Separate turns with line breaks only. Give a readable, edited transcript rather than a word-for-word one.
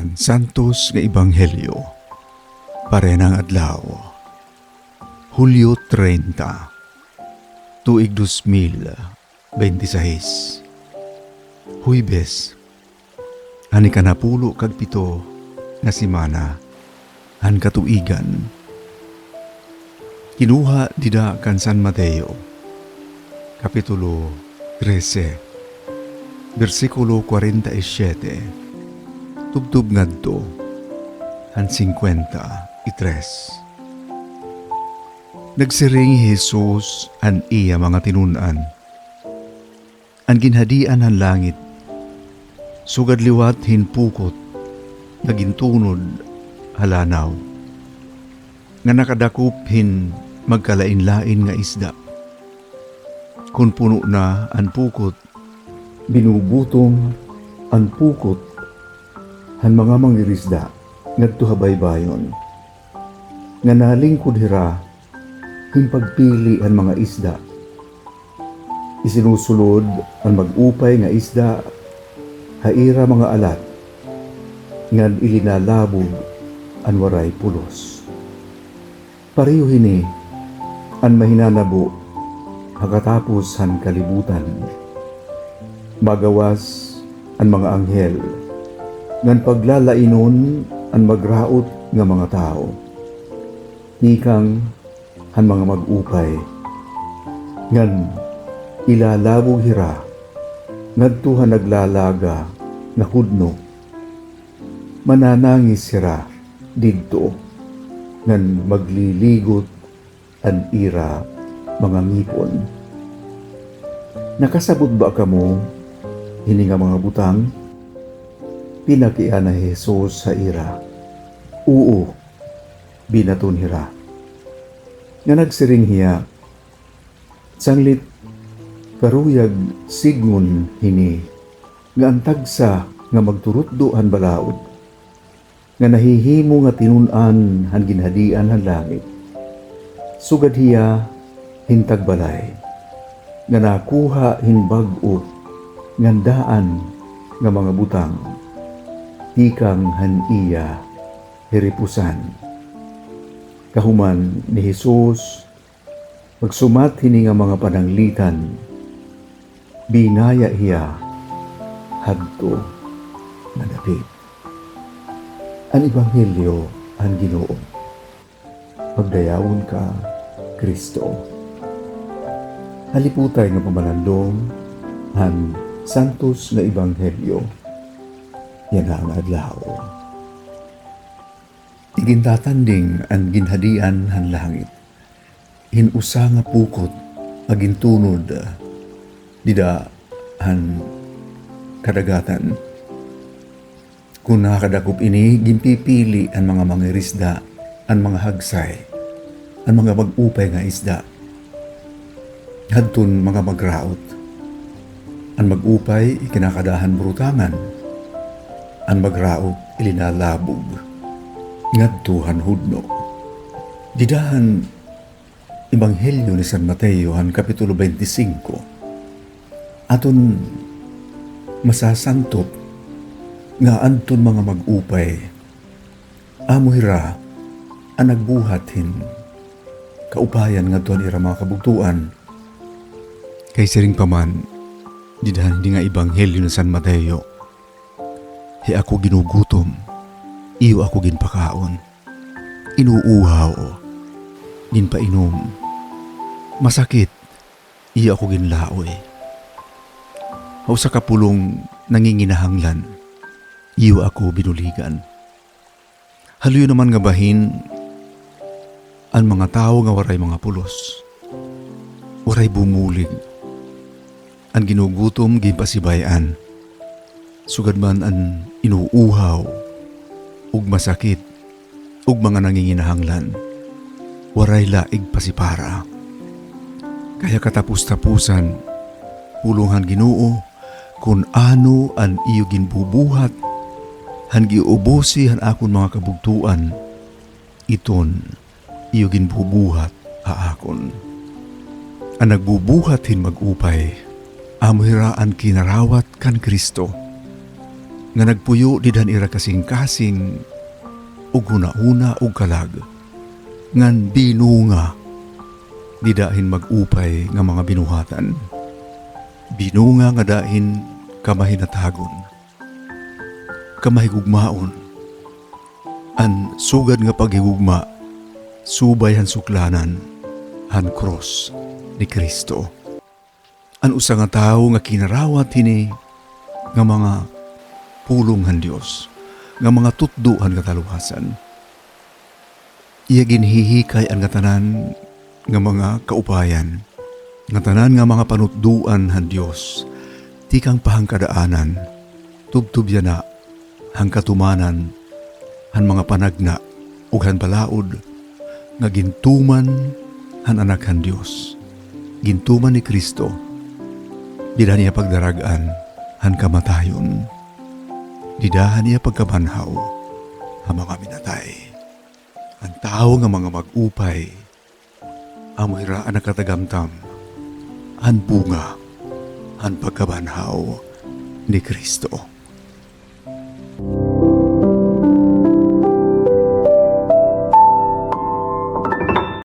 Han Santos nga Ebanghelyo, parenang adlaw, Hulyo 30, tuig 2026. Huwebes, ani kanapulo kag pito nga semana, han katuigan. Kinuha dida kan San Mateo, kapitulo 13, versikulo 47. Tubtub ngadto han 53. Nagsiring Jesus an iya mga tinunan. An ginhadian han langit, sugad liwat hinpukot, nagintunod halanaw. Nga nakadakop hin magkalain-lain nga isda. Kun puno na an pukot, binubutong an pukot han mga mangirisda ngadto habaybayon. Nga nalingkod hira himpagpili han mga isda. Isinusulod ang mag-upay nga isda haira mga alat ngad ilinalabog an waray pulos. Pareho hini an mahinanabo hakatapos han kalibutan. Magawas an mga anghel ngan paglalainon an magraot nga mga tao. Nikang han mga mag-upay ngan ilalabog hira ngadto han naglalaga na hudno. Mananangis hira didto ngan magliligot an ira mga ngipon. Nakasabot ba kamo hini nga mga butang? Pinakian na Jesus sa ira. Oo, binaton hira. Nga nagsiring hiya, sanglit karuyag signgon hini, nga antagsa nga magturutdoan balaod, nga nahihimo nga tinunan han ginhadian han langit. Sugad hiya hintag balay, nga nakuha hinbag-o ngandaan nga mga butang. Tikang han iya hiripusan. Kahuman ni Jesus magsumat hini nga mga pananglitan, binaya hiya hadto nadapit. An Ebanghelyo han Ginoo. Pagdayawon ka, Kristo. Haliputay nga pamalandong han Santos nga Ebanghelyo. Yan ang adlaw. Igintatanding ang ginhadian han langit. Hinusa nga pukot agintunod dida han kadagatan. Kung nakakadakop ini, gimpipili ang mga mangirisda, ang mga hagsay, ang mga mag-upay nga isda. Hadton mga magraot. Ang mag-upay ikinakadahan brutangan. Ang magraot ilinalabog ngadto han hudno. Didahan Ebanghelyo ni San Mateo han kapitulo 25. Aton masasantop nga anton mga mag-upay amo hira ang nagbuhat hin kaupayan ngadto ira mga kabugtuan. Kay siring paman didahan di nga Ebanghelyo ni San Mateo. He ako ginugutom, iyo ako ginpakaon, inuuhaw, ginpainom, masakit, iyo ako ginlaoy. Haw sa kapulong nanginginahanglan, iyo ako binuligan. Haluyo naman nga bahin, ang mga tao nga waray mga pulos, waray bumulig, ang ginugutom ginpasibayan, sugad man ang inuuhaw, ug masakit, ug mga nanginginahanglan, waray laig pasipara. Kaya katapus-tapusan, pulungan Ginoo, kung ano ang iyo ginbubuhat, han giubusi han akon mga kabugtuan, iton iyo ginbubuhat haakon. Ang nagbubuhat hin mag-upay, amo hiraan kinarawat kan Kristo. nga nagpuyo didan ira kasing-kasing ug huna-huna ug kalag ngan binunga didahin mag-upay nga mga binuhatan. Binunga nga dahin kamahinatagon, kamahigugmaon, an sugad nga paghigugma, subay han suklanan, han cross ni Kristo. An usa nga tawo nga kinarawat hini nga mga pulong han Dios, nga mga tutduhan kataluhasan. Iya ginhihikay ang tanan nga mga kaupayan, nga tanan nga mga panutduan han Dios, ti kang pahangkadaanan, tubtubya na, hang katumanan, han mga panagna, ug han balaod, nga gintuman han anak han Dios, gintuman ni Kristo, dida niya pagdaragan, han kamatayon, didahan niya pagkabanhaw, ang mga minatay. Ang tao nga mga mag-upay, amoy raan na katagamtam, han bunga, han pagkabanhaw ni Kristo.